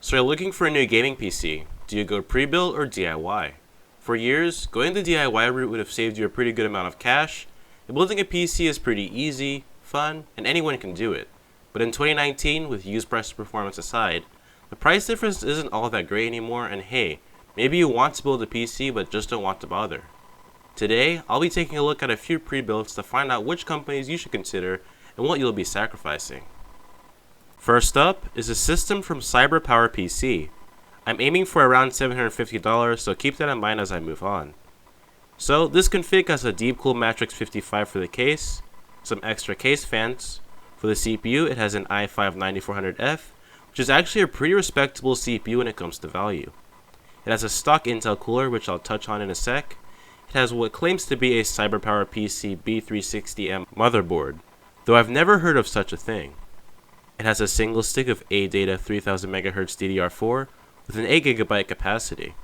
So you're looking for a new gaming PC. Do you go pre-built or DIY? For years, going the DIY route would have saved you a pretty good amount of cash, and building a PC is pretty easy, fun, and anyone can do it. But in 2019, with used price performance aside, the price difference isn't all that great anymore, and hey, maybe you want to build a PC but just don't want to bother. Today, I'll be taking a look at a few pre-builds to find out which companies you should consider and what you'll be sacrificing. First up is a system from CyberPower PC. I'm aiming for around $750, so keep that in mind as I move on. So this config has a Deepcool Matrix 55 for the case, some extra case fans. For the CPU, it has an i5-9400F, which is actually a pretty respectable CPU when it comes to value. It has a stock Intel cooler, which I'll touch on in a sec. It has what claims to be a CyberPower PC B360M motherboard, though I've never heard of such a thing. It has a single stick of ADATA 3000 MHz DDR4 with an 8GB capacity.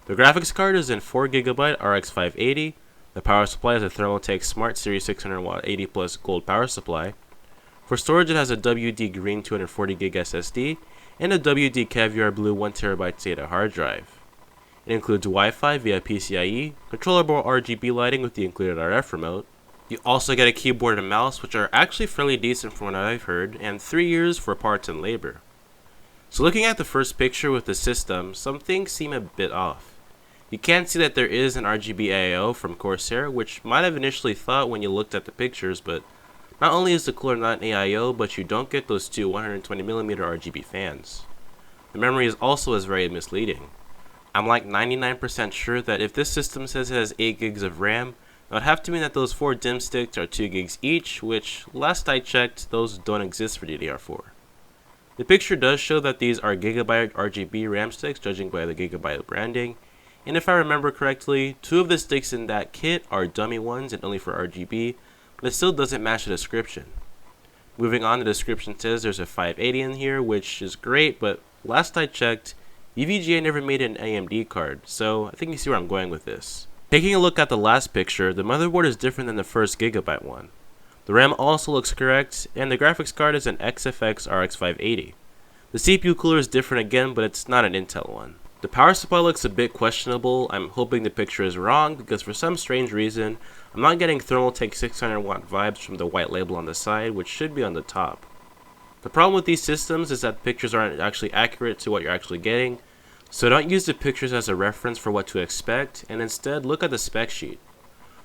The graphics card is in 4GB RX 580. The power supply is a Thermaltake Smart Series 600W 80 Plus Gold power supply. For storage, it has a WD Green 240GB SSD and a WD Caviar Blue 1TB SATA hard drive. It includes Wi-Fi via PCIe, controllable RGB lighting with the included RF remote. You also get a keyboard and mouse, which are actually fairly decent from what I've heard, and 3 years for parts and labor. So looking at the first picture with the system, some things seem a bit off. You can see that there is an RGB AIO from Corsair, which might have initially thought when you looked at the pictures, but not only is the cooler not an AIO, but you don't get those two 120mm RGB fans. The memory is also very misleading. I'm like 99% sure that if this system says it has 8 gigs of RAM, that would have to mean that those 4 DIMM sticks are 2 gigs each, which, last I checked, those don't exist for DDR4. The picture does show that these are Gigabyte RGB RAM sticks, judging by the Gigabyte branding, and if I remember correctly, 2 of the sticks in that kit are dummy ones and only for RGB, but it still doesn't match the description. Moving on, the description says there's a 580 in here, which is great, but last I checked, EVGA never made an AMD card, so I think you see where I'm going with this. Taking a look at the last picture, the motherboard is different than the first Gigabyte one. The RAM also looks correct, and the graphics card is an XFX RX 580. The CPU cooler is different again, but it's not an Intel one. The power supply looks a bit questionable. I'm hoping the picture is wrong, because for some strange reason, I'm not getting Thermaltake 600W vibes from the white label on the side, which should be on the top. The problem with these systems is that pictures aren't actually accurate to what you're actually getting, so don't use the pictures as a reference for what to expect, and instead look at the spec sheet.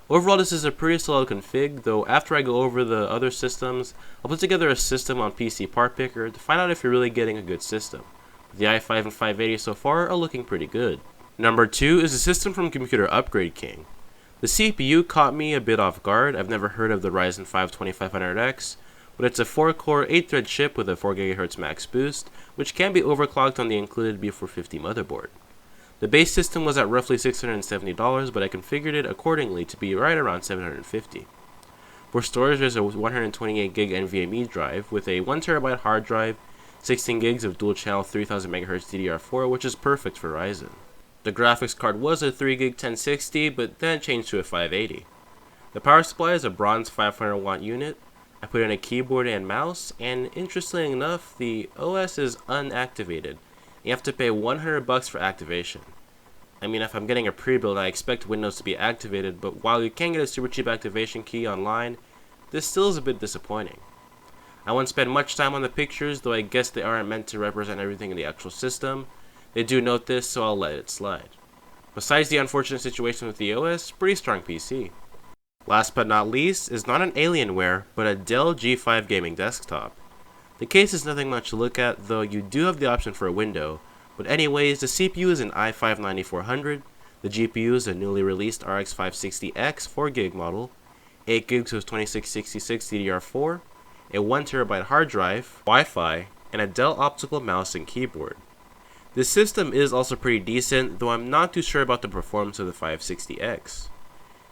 Overall, this is a pretty solid config, though after I go over the other systems, I'll put together a system on PC Part Picker to find out if you're really getting a good system. The i5 and 580 so far are looking pretty good. Number 2 is a system from Computer Upgrade King. The CPU caught me a bit off guard. I've never heard of the Ryzen 5 2500X, but it's a 4-core 8-thread chip with a 4GHz max boost, which can be overclocked on the included B450 motherboard. The base system was at roughly $670, but I configured it accordingly to be right around $750. For storage, there's a 128GB NVMe drive with a 1TB hard drive, 16 gigs of dual-channel 3000 MHz DDR4, which is perfect for Ryzen. The graphics card was a 3GB 1060, but then changed to a 580. The power supply is a bronze 500W unit. I put in a keyboard and mouse, and interestingly enough, the OS is unactivated. You have to pay $100 for activation. I mean, if I'm getting a pre-build, I expect Windows to be activated, but while you can get a super cheap activation key online, this still is a bit disappointing. I won't spend much time on the pictures, though I guess they aren't meant to represent everything in the actual system. They do note this, so I'll let it slide. Besides the unfortunate situation with the OS, pretty strong PC. Last but not least is not an Alienware, but a Dell G5 gaming desktop. The case is nothing much to look at, though you do have the option for a window, but anyways, the CPU is an i5-9400, the GPU is a newly released RX 560X 4GB model, 8 gigs of 2666 DDR4, a 1TB hard drive, Wi-Fi, and a Dell optical mouse and keyboard. This system is also pretty decent, though I'm not too sure about the performance of the 560X.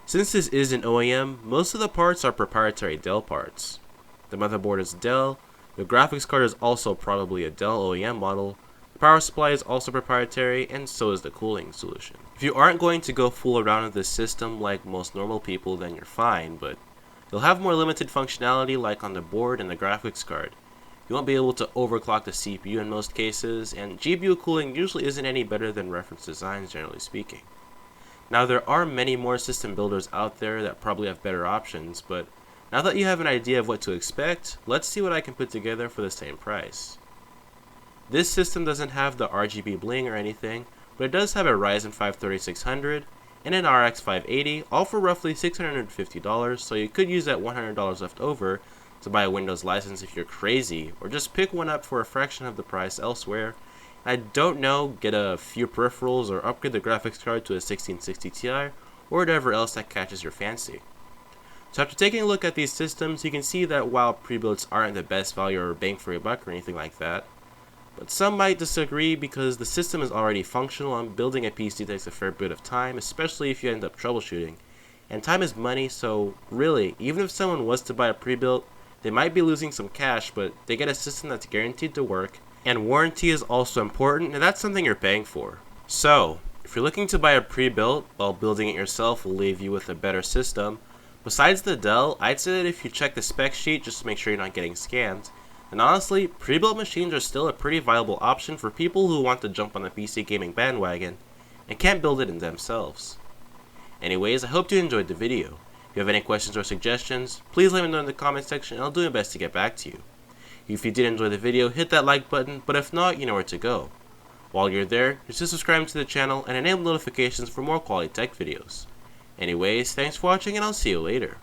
Since this is an OEM, most of the parts are proprietary Dell parts. The motherboard is Dell, the graphics card is also probably a Dell OEM model, the power supply is also proprietary, and so is the cooling solution. If you aren't going to go fool around with this system like most normal people, then you're fine, but you'll have more limited functionality like on the board and the graphics card. You won't be able to overclock the CPU in most cases, and GPU cooling usually isn't any better than reference designs, generally speaking. Now, there are many more system builders out there that probably have better options, but now that you have an idea of what to expect, let's see what I can put together for the same price. This system doesn't have the RGB bling or anything, but it does have a Ryzen 5 3600 and an RX 580, all for roughly $650, so you could use that $100 left over to buy a Windows license if you're crazy, or just pick one up for a fraction of the price elsewhere. I don't know, get a few peripherals or upgrade the graphics card to a 1660 Ti, or whatever else that catches your fancy. So after taking a look at these systems, you can see that while pre-builds aren't the best value or bang for your buck or anything like that, but some might disagree because the system is already functional and building a PC takes a fair bit of time, especially if you end up troubleshooting. And time is money, so really, even if someone was to buy a pre-built, they might be losing some cash, but they get a system that's guaranteed to work, and warranty is also important, and that's something you're paying for. So, if you're looking to buy a pre-built, while building it yourself will leave you with a better system, besides the Dell, I'd say that if you check the spec sheet just to make sure you're not getting scammed, and honestly, pre-built machines are still a pretty viable option for people who want to jump on the PC gaming bandwagon and can't build it in themselves. Anyways, I hope you enjoyed the video. If you have any questions or suggestions, please let me know in the comment section and I'll do my best to get back to you. If you did enjoy the video, hit that like button, but if not, you know where to go. While you're there, just subscribe to the channel and enable notifications for more quality tech videos. Anyways, thanks for watching and I'll see you later.